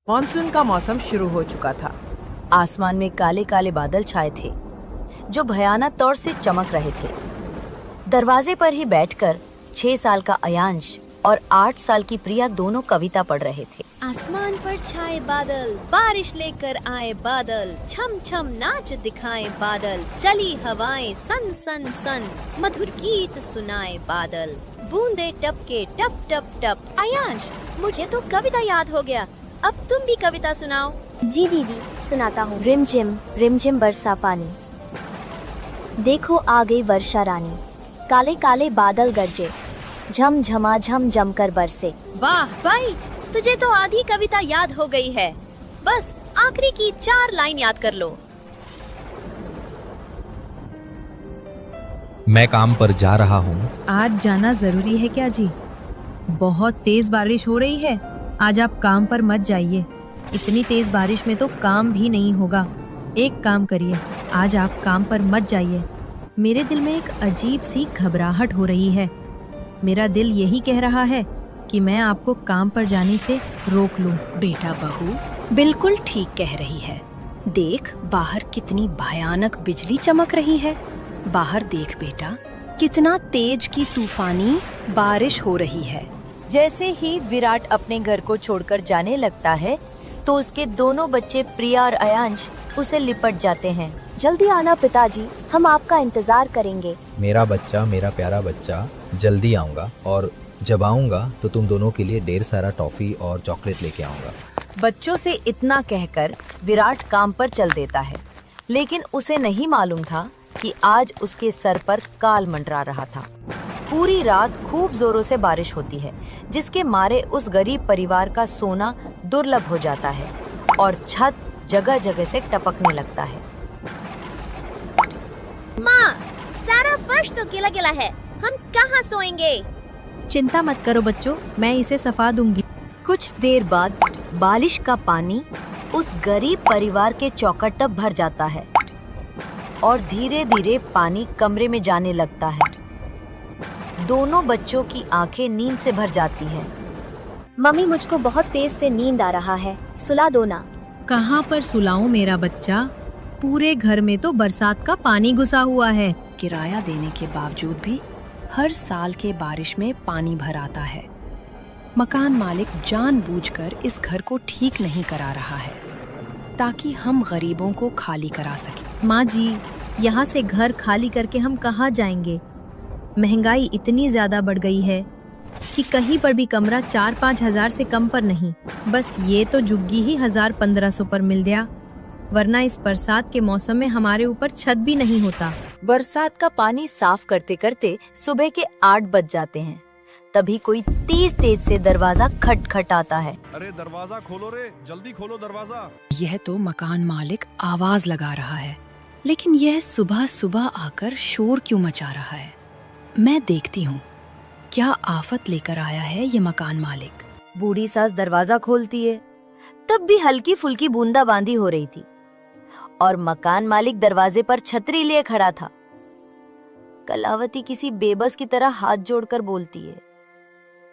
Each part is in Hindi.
मानसून का मौसम शुरू हो चुका था। आसमान में काले काले बादल छाए थे जो भयानक तौर से चमक रहे थे। दरवाजे पर ही बैठकर 6 साल का अयांश और 8 साल की प्रिया दोनों कविता पढ़ रहे थे। आसमान पर छाए बादल, बारिश लेकर आए बादल, छम छम नाच दिखाए बादल, चली हवाएं सन सन सन, मधुर गीत सुनाए बादल, बूंदे टपके टप टप टप। अयांश, मुझे तो कविता याद हो गया, अब तुम भी कविता सुनाओ। जी दीदी, सुनाता हूँ। रिमझिम बरसा पानी, देखो आ गई वर्षा रानी, काले काले बादल गरजे, झम झमा झम जम कर बरसे। वाह भाई, तुझे तो आधी कविता याद हो गई है, बस आखिरी की 4 लाइन याद कर लो। मैं काम पर जा रहा हूँ। आज जाना जरूरी है क्या जी? बहुत तेज बारिश हो रही है, आज आप काम पर मत जाइए। इतनी तेज बारिश में तो काम भी नहीं होगा। एक काम करिए, आज आप काम पर मत जाइए। मेरे दिल में एक अजीब सी घबराहट हो रही है। मेरा दिल यही कह रहा है कि मैं आपको काम पर जाने से रोक लूं। बेटा बहू बिल्कुल ठीक कह रही है। देख बाहर कितनी भयानक बिजली चमक रही है। बाहर देख बेटा, कितना तेज की तूफानी बारिश हो रही है। जैसे ही विराट अपने घर को छोड़कर जाने लगता है तो उसके दोनों बच्चे प्रिया और अयांश उसे लिपट जाते हैं। जल्दी आना पिताजी, हम आपका इंतजार करेंगे। मेरा बच्चा, मेरा प्यारा बच्चा, जल्दी आऊँगा और जब आऊँगा तो तुम दोनों के लिए ढेर सारा टॉफी और चॉकलेट लेके आऊँगा। बच्चों से इतना कहकर विराट काम पर चल देता है, लेकिन उसे नहीं मालूम था कि आज उसके सर पर काल मंडरा रहा था। पूरी रात खूब जोरों से बारिश होती है, जिसके मारे उस गरीब परिवार का सोना दुर्लभ हो जाता है और छत जगह जगह से टपकने लगता है। माँ, सारा फर्श तो गीला गीला है, हम कहाँ सोएंगे? चिंता मत करो बच्चों, मैं इसे सफा दूंगी। कुछ देर बाद बारिश का पानी उस गरीब परिवार के चौखट तक भर जाता है और धीरे धीरे पानी कमरे में जाने लगता है। दोनों बच्चों की आंखें नींद से भर जाती हैं। मम्मी, मुझको बहुत तेज से नींद आ रहा है, सुला दो ना। कहाँ पर सुलाऊं मेरा बच्चा? पूरे घर में तो बरसात का पानी घुसा हुआ है। किराया देने के बावजूद भी हर साल के बारिश में पानी भर आता है। मकान मालिक जानबूझकर इस घर को ठीक नहीं करा रहा है ताकि हम गरीबों को खाली करा सकें। माँ जी, यहाँ से घर खाली करके हम कहाँ जाएंगे? महंगाई इतनी ज्यादा बढ़ गई है कि कहीं पर भी कमरा 4-5 हजार से कम पर नहीं। बस ये तो झुग्गी ही 1000-1500 पर मिल गया, वरना इस बरसात के मौसम में हमारे ऊपर छत भी नहीं होता। बरसात का पानी साफ करते करते सुबह के 8 बज जाते हैं। तभी कोई तेज से दरवाजा खटखटाता है। अरे दरवाजा खोलो रे, जल्दी खोलो दरवाजा। यह तो मकान मालिक आवाज लगा रहा है, लेकिन यह सुबह सुबह आकर शोर क्यों मचा रहा है? मैं देखती हूँ क्या आफत लेकर आया है ये मकान मालिक। बूढ़ी सास दरवाजा खोलती है। तब भी हल्की फुल्की बूंदाबांदी हो रही थी और मकान मालिक दरवाजे पर छतरी लिए खड़ा था। कलावती किसी बेबस की तरह हाथ जोड़कर बोलती है,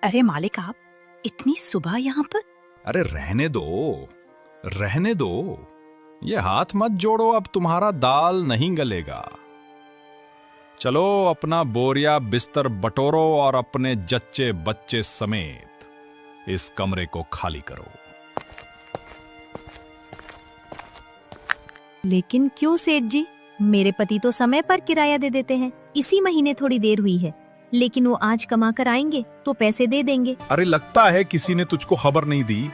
अरे मालिक, आप इतनी सुबह यहाँ पर? अरे रहने दो, ये हाथ मत जोड़ो, अब तुम्हारा दाल नहीं गलेगा। चलो अपना बोरिया बिस्तर बटोरो और अपने जच्चे बच्चे समेत इस कमरे को खाली करो। लेकिन क्यों सेठ जी? मेरे पति तो समय पर किराया दे देते हैं। इसी महीने थोड़ी देर हुई है, लेकिन वो आज कमा कर आएंगे तो पैसे दे देंगे। अरे लगता है किसी ने तुझको खबर नहीं दी,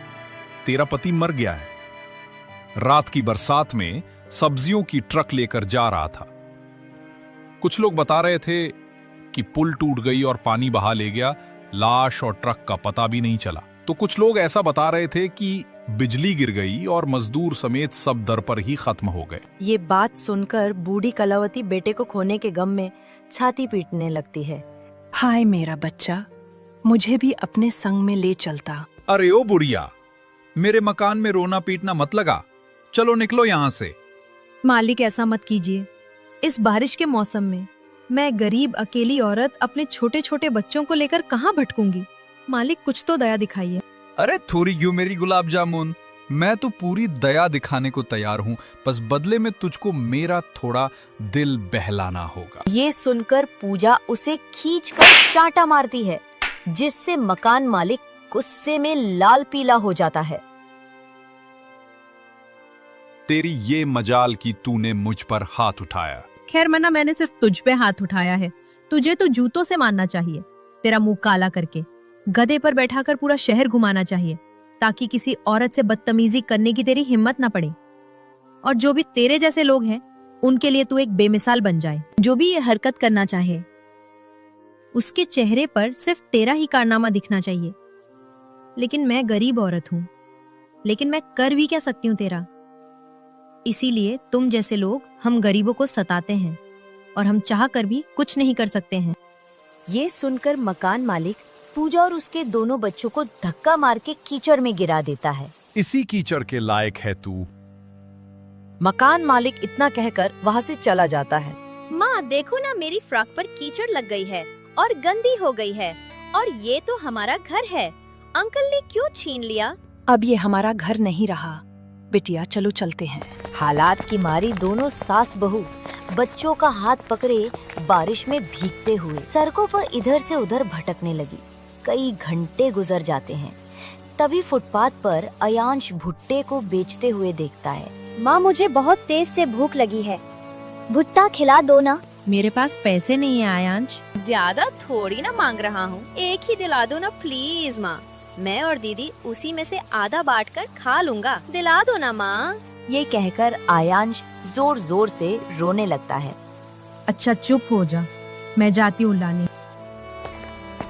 तेरा पति मर गया है। रात की बरसात में सब्जियों की ट्रक लेकर जा रहा था। कुछ लोग बता रहे थे कि पुल टूट गई और पानी बहा ले गया, लाश और ट्रक का पता भी नहीं चला। तो कुछ लोग ऐसा बता रहे थे कि बिजली गिर गई और मजदूर समेत सब दर पर ही खत्म हो गए। ये बात सुनकर बूढ़ी कलावती बेटे को खोने के गम में छाती पीटने लगती है। हाय मेरा बच्चा, मुझे भी अपने संग में ले चलता। अरे ओ बुढ़िया, मेरे मकान में रोना पीटना मत लगा, चलो निकलो यहाँ से। मालिक, ऐसा मत कीजिए। इस बारिश के मौसम में मैं गरीब अकेली औरत अपने छोटे छोटे बच्चों को लेकर कहाँ भटकूंगी? मालिक, कुछ तो दया दिखाइए। अरे थोड़ी क्यों मेरी गुलाब जामुन, मैं तो पूरी दया दिखाने को तैयार हूं, बस बदले में तुझको मेरा थोड़ा दिल बहलाना होगा। ये सुनकर पूजा उसे खींचकर चांटा मारती है, जिससे मकान मालिक गुस्से में लाल पीला हो जाता है। तेरी ये मजाल कि तूने मुझ पर हाथ उठाया। खैर मना, मैंने सिर्फ तुझ पे हाथ उठाया है, तुझे तो जूतों से मारना चाहिए, तेरा मुंह काला करके गधे पर बैठाकर पूरा शहर घुमाना चाहिए, ताकि किसी औरत से बदतमीजी करने की तेरी हिम्मत ना पड़े। और जो भी तेरे जैसे लोग हैं उनके लिए तू एक बेमिसाल बन जाए। जो भी ये हरकत करना चाहे उसके चेहरे पर सिर्फ तेरा ही कारनामा दिखना चाहिए। लेकिन मैं गरीब औरत हूँ, लेकिन मैं कर भी क्या सकती हूँ तेरा। इसीलिए तुम जैसे लोग हम गरीबों को सताते हैं और हम चाह कर भी कुछ नहीं कर सकते हैं। ये सुनकर मकान मालिक पूजा और उसके दोनों बच्चों को धक्का मार के कीचड़ में गिरा देता है। इसी कीचड़ के लायक है तू। मकान मालिक इतना कहकर वहाँ से चला जाता है। माँ देखो ना, मेरी फ्रॉक पर कीचड़ लग गई है और गंदी हो गई है, और ये तो हमारा घर है, अंकल ने क्यों छीन लिया? अब ये हमारा घर नहीं रहा। बिटिया चलो चलते हैं। हालात की मारी दोनों सास बहू बच्चों का हाथ पकड़े बारिश में भीगते हुए सड़कों पर इधर से उधर भटकने लगी। कई घंटे गुजर जाते हैं। तभी फुटपाथ पर अयांश भुट्टे को बेचते हुए देखता है। माँ मुझे बहुत तेज से भूख लगी है, भुट्टा खिला दो ना। मेरे पास पैसे नहीं है आयांश। ज्यादा थोड़ी ना मांग रहा हूँ, एक ही दिला दो ना प्लीज माँ। मैं और दीदी उसी में से आधा बांट कर खा लूंगा, दिला दो ना माँ। ये कहकर आयांश जोर जोर से रोने लगता है। अच्छा चुप हो जा, मैं जाती हूँ लाने।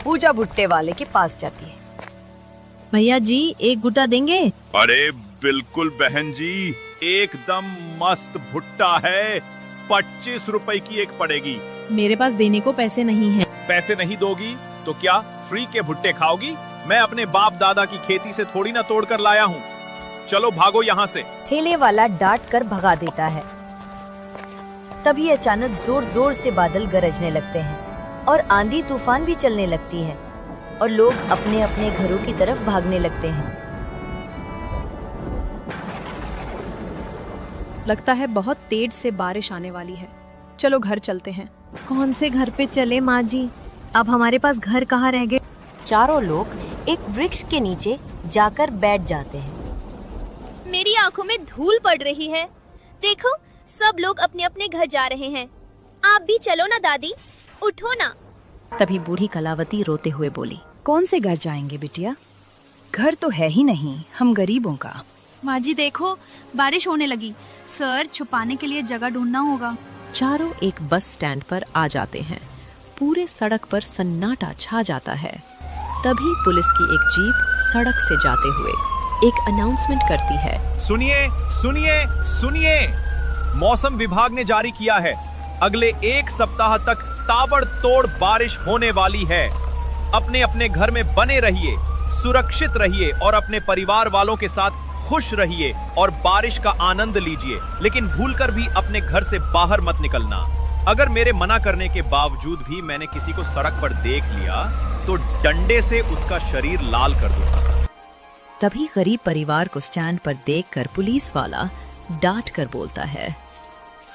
पूजा भुट्टे वाले के पास जाती है। भैया जी एक गुटा देंगे? अरे बिल्कुल बहन जी, एकदम मस्त भुट्टा है। 25 रुपए की एक पड़ेगी। मेरे पास देने को पैसे नहीं है। पैसे नहीं दोगी तो क्या फ्री के भुट्टे खाओगी? मैं अपने बाप दादा की खेती से थोड़ी ना तोड़ कर लाया हूँ। चलो भागो यहाँ से। ठेले वाला डांट कर भगा देता है। तभी अचानक जोर जोर से बादल गरजने लगते हैं और आंधी तूफान भी चलने लगती है और लोग अपने अपने घरों की तरफ भागने लगते हैं। लगता है बहुत तेज से बारिश आने वाली है। चलो घर चलते हैं। कौन से घर पे चले माँ जी? अब हमारे पास घर कहाँ रह गए? चारों लोग एक वृक्ष के नीचे जाकर बैठ जाते हैं। मेरी आंखों में धूल पड़ रही है। देखो सब लोग अपने अपने घर जा रहे हैं। आप भी चलो ना दादी, उठो ना। तभी बूढ़ी कलावती रोते हुए बोली, कौन से घर जाएंगे बिटिया? घर तो है ही नहीं हम गरीबों का। माँ जी देखो बारिश होने लगी, सर छुपाने के लिए जगह ढूंढना होगा। चारों एक बस स्टैंड पर आ जाते हैं। पूरे सड़क पर सन्नाटा छा जाता है। तभी पुलिस की एक जीप सड़क से जाते हुए एक अनाउंसमेंट करती है। सुनिए सुनिए सुनिए, मौसम विभाग ने जारी किया है, अगले 1 सप्ताह तक ताबड़तोड़ बारिश होने वाली है। अपने अपने घर में बने रहिए, सुरक्षित रहिए और अपने परिवार वालों के साथ खुश रहिए और बारिश का आनंद लीजिए, लेकिन भूलकर भी अपने घर से बाहर मत निकलना। अगर मेरे मना करने के बावजूद भी मैंने किसी को सड़क पर देख लिया तो डंडे से उसका शरीर लाल कर दूंगा। तभी गरीब परिवार को स्टैंड पर देखकर पुलिस वाला डांट कर बोलता है,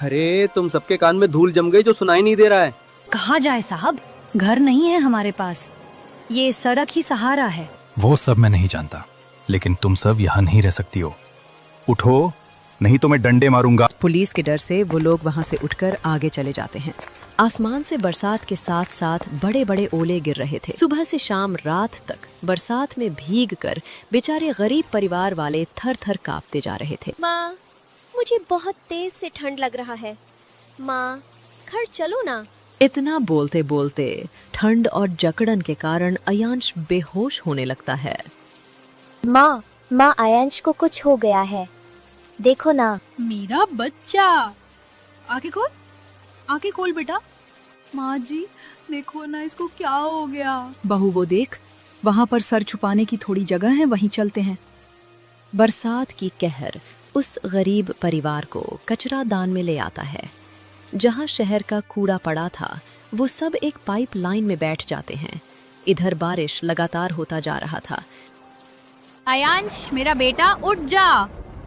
अरे तुम सबके कान में धूल जम गई जो सुनाई नहीं दे रहा है। कहाँ जाए साहब, घर नहीं है हमारे पास, ये सड़क ही सहारा है। वो सब मैं नहीं जानता, लेकिन तुम सब यहाँ नहीं रह सकती हो। उठो, नहीं तो मैं डंडे मारूंगा। पुलिस के डर से वो लोग वहाँ से उठकर आगे चले जाते हैं। आसमान से बरसात के साथ साथ बड़े बड़े ओले गिर रहे थे। सुबह से शाम रात तक बरसात में भीग कर बेचारे गरीब परिवार वाले थर थर कांपते जा रहे थे। माँ मुझे बहुत तेज से ठंड लग रहा है, माँ घर चलो ना। इतना बोलते बोलते ठंड और जकड़न के कारण अयांश बेहोश होने लगता है। माँ आयांश को कुछ हो गया है, देखो ना। मेरा बच्चा, आके खोल बेटा। माँ जी देखो ना, इसको क्या हो गया? बहू वो देख, वहाँ पर सर छुपाने की थोड़ी जगह है, वहीं चलते हैं। बरसात की कहर उस गरीब परिवार को कचरा दान में ले आता है। जहाँ शहर का कूड़ा पड़ा था वो सब एक पाइप लाइन में बैठ जाते हैं। इधर बारिश लगातार होता जा रहा था। आयांश मेरा बेटा उठ जा।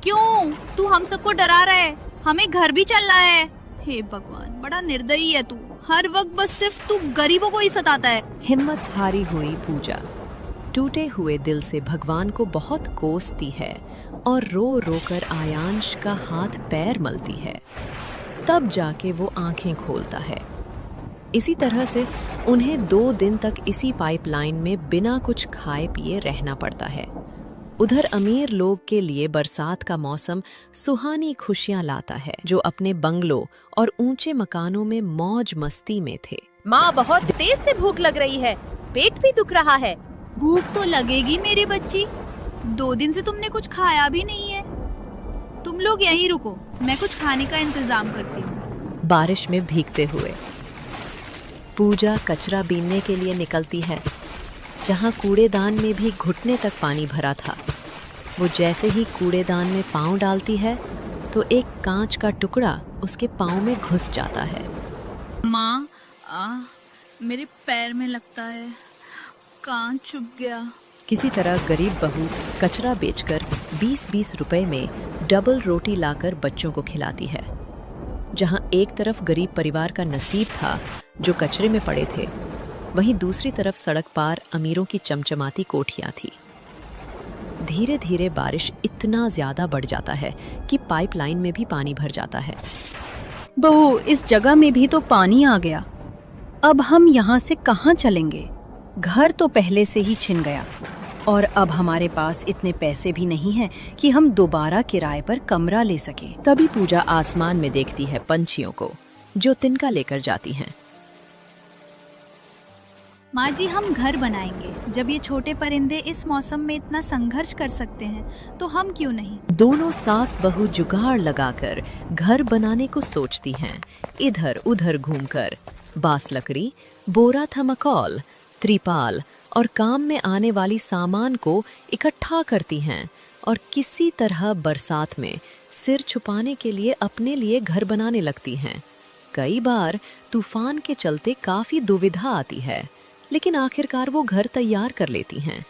क्यों? तू हम सबको डरा रहा है, हमें घर भी चलना है। हे भगवान, बड़ा निर्दयी है तू, हर वक्त बस सिर्फ तू गरीबों को ही सताता है। हिम्मत हारी हुई पूजा टूटे हुए दिल से भगवान को बहुत कोसती है और रो रो कर आयांश का हाथ पैर मलती है। तब जाके वो आंखें खोलता है। इसी तरह से उन्हें 2 दिन तक इसी पाइपलाइन में बिना कुछ खाए पिए रहना पड़ता है। उधर अमीर लोग के लिए बरसात का मौसम सुहानी खुशियां लाता है, जो अपने बंगलों और ऊंचे मकानों में मौज मस्ती में थे। माँ बहुत तेज से भूख लग रही है, पेट भी दुख रहा है। भूख तो लगेगी मेरी बच्ची, 2 दिन से तुमने कुछ खाया भी नहीं है। तुम लोग यहीं रुको, मैं कुछ खाने का इंतजाम करती हूँ। बारिश में भीगते हुए पूजा कचरा बीनने के लिए निकलती है, जहाँ कूड़ेदान में भी घुटने तक पानी भरा था। वो जैसे ही कूड़ेदान में पाँव डालती है तो एक कांच का टुकड़ा उसके पाँव में घुस जाता है। माँ, मेरे पैर में लगता है, कांच चुभ गया। किसी तरह गरीब बहू कचरा बेचकर 20-20 रुपए में डबल रोटी लाकर बच्चों को खिलाती है। जहां एक तरफ गरीब परिवार का नसीब था जो कचरे में पड़े थे, वहीं दूसरी तरफ सड़क पार अमीरों की चमचमाती कोठियां थी। धीरे धीरे बारिश इतना ज्यादा बढ़ जाता है कि पाइपलाइन में भी पानी भर जाता है। बहू, इस जगह में भी तो पानी आ गया। अब हम यहाँ से कहाँ चलेंगे? घर तो पहले से ही छिन गया और अब हमारे पास इतने पैसे भी नहीं हैं कि हम दोबारा किराए पर कमरा ले सकें। तभी पूजा आसमान में देखती है पंछियों को जो तिनका लेकर जाती हैं। माँ जी, हम घर बनाएंगे। जब ये छोटे परिंदे इस मौसम में इतना संघर्ष कर सकते हैं तो हम क्यों नहीं? दोनों सास बहू जुगाड़ लगाकर घर बनाने को सोचती हैं। इधर उधर घूमकर बांस लकड़ी, बोरा थर्माकोल, त्रिपाल और काम में आने वाली सामान को इकट्ठा करती हैं और किसी तरह बरसात में सिर छुपाने के लिए अपने लिए घर बनाने लगती हैं। कई बार तूफान के चलते काफी दुविधा आती है, लेकिन आखिरकार वो घर तैयार कर लेती हैं।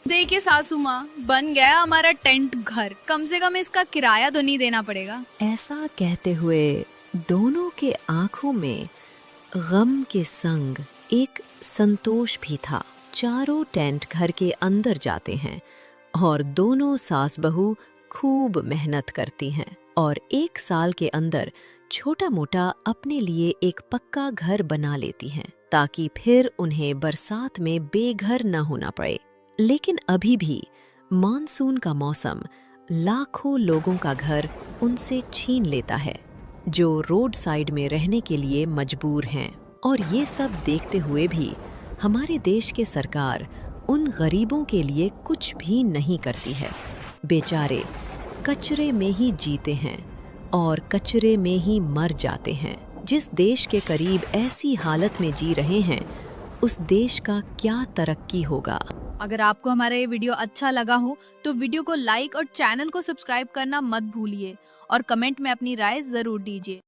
देखिए सासू माँ, बन गया हमारा टेंट घर। कम से कम इसका किराया तो नहीं देना पड़ेगा। ऐसा कहते हुए दोनों के आंखों में गम के संग एक संतोष भी था। चारों टेंट घर के अंदर जाते हैं और दोनों सास बहू खूब मेहनत करती हैं और 1 साल के अंदर छोटा मोटा अपने लिए एक पक्का घर बना लेती हैं, ताकि फिर उन्हें बरसात में बेघर न होना पड़े। लेकिन अभी भी मानसून का मौसम लाखों लोगों का घर उनसे छीन लेता है, जो रोड साइड में रहने के लिए मजबूर हैं। और ये सब देखते हुए भी हमारे देश के सरकार उन गरीबों के लिए कुछ भी नहीं करती है। बेचारे कचरे में ही जीते हैं और कचरे में ही मर जाते हैं। जिस देश के करीब ऐसी हालत में जी रहे हैं, उस देश का क्या तरक्की होगा। अगर आपको हमारा ये वीडियो अच्छा लगा हो तो वीडियो को लाइक और चैनल को सब्सक्राइब करना मत भूलिए और कमेंट में अपनी राय जरूर दीजिए।